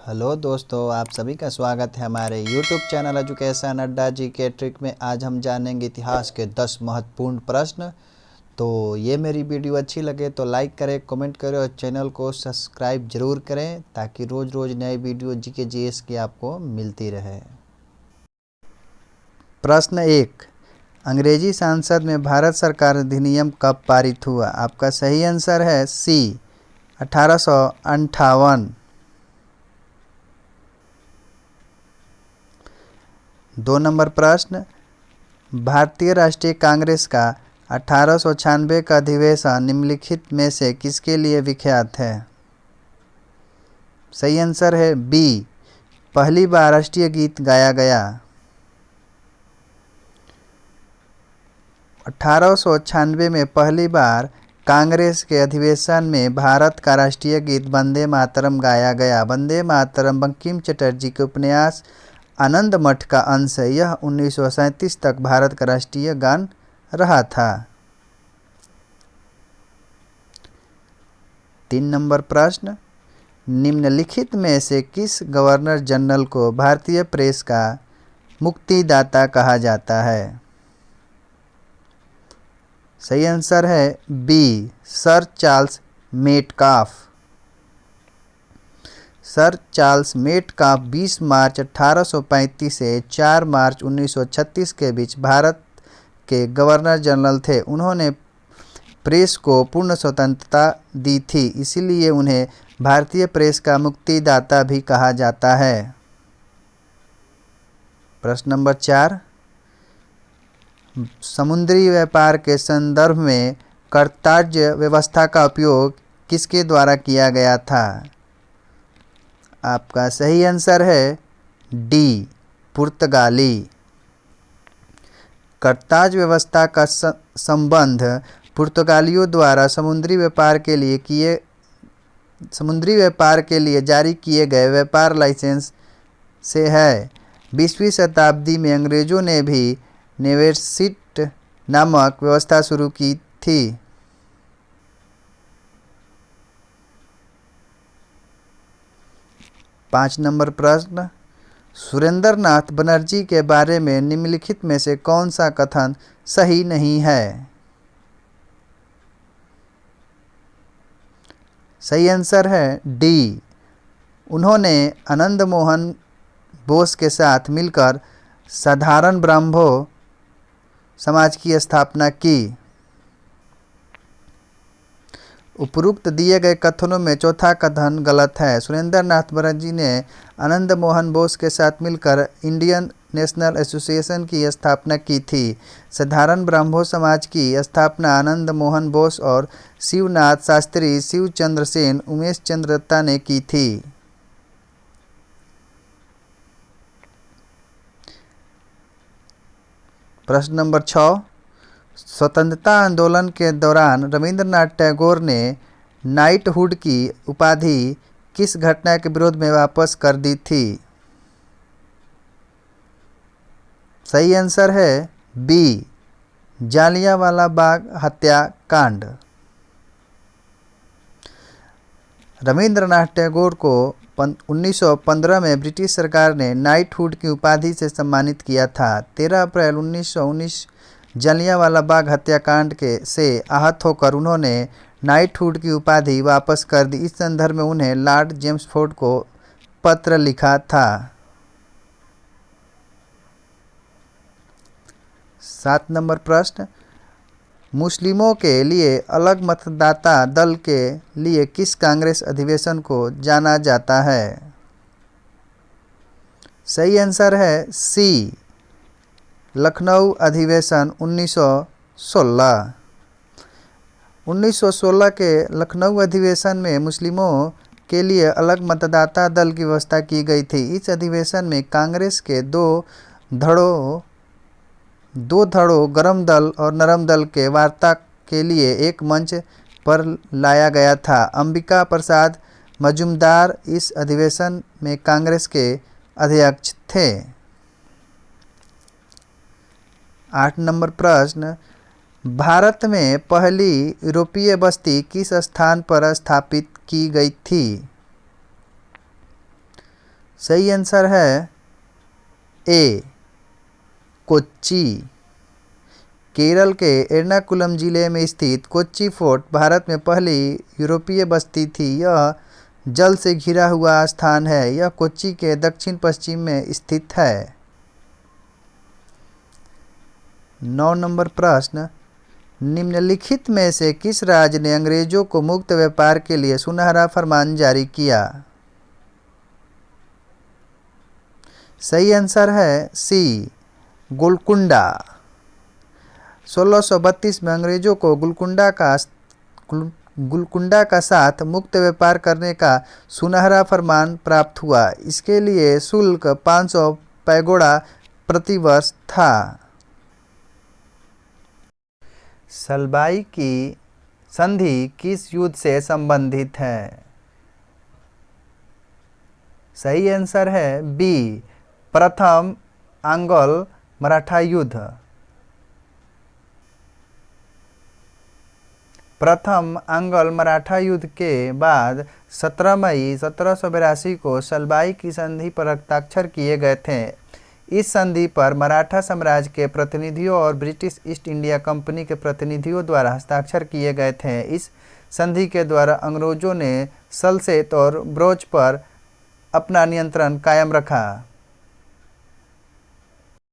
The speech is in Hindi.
हेलो दोस्तों, आप सभी का स्वागत है हमारे YouTube चैनल एजुकेशन अड्डा जी के ट्रिक में। आज हम जानेंगे इतिहास के 10 महत्वपूर्ण प्रश्न। तो ये मेरी वीडियो अच्छी लगे तो लाइक करें, कमेंट करें और चैनल को सब्सक्राइब जरूर करें ताकि रोज़ नई वीडियो जीके जीएस की आपको मिलती रहे। प्रश्न 1, अंग्रेजी संसद में भारत सरकार अधिनियम कब पारित हुआ? आपका सही आंसर है सी, 1858। 2 नंबर प्रश्न, भारतीय राष्ट्रीय कांग्रेस का 1896 का अधिवेशन निम्नलिखित में से किसके लिए विख्यात है? सही आंसर है बी, पहली बार राष्ट्रीय गीत गाया गया। 1896 में पहली बार कांग्रेस के अधिवेशन में भारत का राष्ट्रीय गीत वंदे मातरम गाया गया। वंदे मातरम बंकिम चटर्जी के उपन्यास आनंद मठ का अंश है। यह 1937 तक भारत का राष्ट्रीय गान रहा था। 3 नंबर प्रश्न, निम्नलिखित में से किस गवर्नर जनरल को भारतीय प्रेस का मुक्तिदाता कहा जाता है? सही आंसर है B, sir Charles Metcalfe. Sir Charles Metcalfe 20 March 1835 से 4 मार्च 1936 के बीच भारत के गवर्नर जनरल थे। उन्होंने प्रेस को पूर्ण स्वतंत्रता दी थी, इसीलिए उन्हें भारतीय प्रेस का मुक्तिदाता भी कहा जाता है। प्रश्न नंबर 4, समुद्री व्यापार के संदर्भ में करताज व्यवस्था का उपयोग किसके द्वारा किया गया था? आपका सही आंसर है डी, पुर्तगाली। करताज व्यवस्था का संबंध पुर्तगालियों द्वारा समुद्री व्यापार के लिए जारी किए गए व्यापार लाइसेंस से है। 20वीं शताब्दी में अंग्रेजों ने भी नेवेसिट नामक व्यवस्था शुरू की थी। 5 नंबर प्रश्न, सुरेंद्रनाथ बनर्जी के बारे में निम्नलिखित में से कौन सा कथन सही नहीं है? सही आंसर है डी, उन्होंने आनंद मोहन बोस के साथ मिलकर साधारण ब्राह्मो समाज की स्थापना की। उपरोक्त दिए गए कथनों में चौथा कथन गलत है। सुरेंद्रनाथ बनर्जी ने आनंद मोहन बोस के साथ मिलकर इंडियन नेशनल एसोसिएशन की स्थापना की थी। साधारण ब्राह्मो समाज की स्थापना आनंद मोहन बोस और शिवनाथ शास्त्री, शिवचंद्र सेन, उमेश चंद्र दत्ता ने की थी। प्रश्न नंबर 6, स्वतंत्रता आंदोलन के दौरान रविंद्रनाथ टैगोर ने नाइटहुड की उपाधि किस घटना के विरोध में वापस कर दी थी? सही आंसर है बी, जालियांवाला बाग हत्याकांड। रविंद्रनाथ टैगोर को 1915 में ब्रिटिश सरकार ने नाइटहुड की उपाधि से सम्मानित किया था। 13 अप्रैल 1919 जालियांवाला बाग हत्याकांड से आहत होकर उन्होंने नाइटहुड की उपाधि वापस कर दी। इस संदर्भ में उन्हें लॉर्ड चेम्सफोर्ड को पत्र लिखा था। 7 नंबर प्रश्न, मुस्लिमों के लिए अलग मतदाता दल के लिए किस कांग्रेस अधिवेशन को जाना जाता है? सही आंसर है सी, लखनऊ अधिवेशन 1916। 1916 के लखनऊ अधिवेशन में मुस्लिमों के लिए अलग मतदाता दल की व्यवस्था की गई थी। इस अधिवेशन में कांग्रेस के दो धड़ों गरम दल और नरम दल के वार्ता के लिए एक मंच पर लाया गया था। अंबिका प्रसाद मजूमदार इस अधिवेशन में कांग्रेस के अध्यक्ष थे। 8 नंबर प्रश्न, भारत में पहली यूरोपीय बस्ती किस स्थान पर स्थापित की गई थी? सही आंसर है ए कोच्चि। केरल के एर्नाकुलम जिले में स्थित कोच्चि फोर्ट भारत में पहली यूरोपीय बस्ती थी। यह जल से घिरा हुआ स्थान है। यह कोच्चि के दक्षिण पश्चिम में स्थित है। 9 नंबर प्रश्न, निम्नलिखित में से किस राज्य ने अंग्रेजों को मुक्त व्यापार के लिए सुनहरा फरमान जारी किया? सही आंसर है सी गोलकुंडा। 1632 में अंग्रेजों को गुलकुंडा का साथ मुक्त व्यापार करने का सुनहरा फरमान प्राप्त हुआ। इसके लिए शुल्क 500 पैगोडा प्रतिवर्ष था। सलबाई की संधि किस युद्ध से संबंधित है? सही आंसर है बी प्रथम आंग्ल मराठा युद्ध। प्रथम आंग्ल मराठा युद्ध के बाद 17 मई 1782 को सलबाई की संधि पर हस्ताक्षर किए गए थे। इस संधि पर मराठा साम्राज्य के प्रतिनिधियों और ब्रिटिश ईस्ट इंडिया कंपनी के प्रतिनिधियों द्वारा हस्ताक्षर किए गए थे। इस संधि के द्वारा अंग्रेजों ने सल्लेट और बरोच पर अपना नियंत्रण कायम रखा।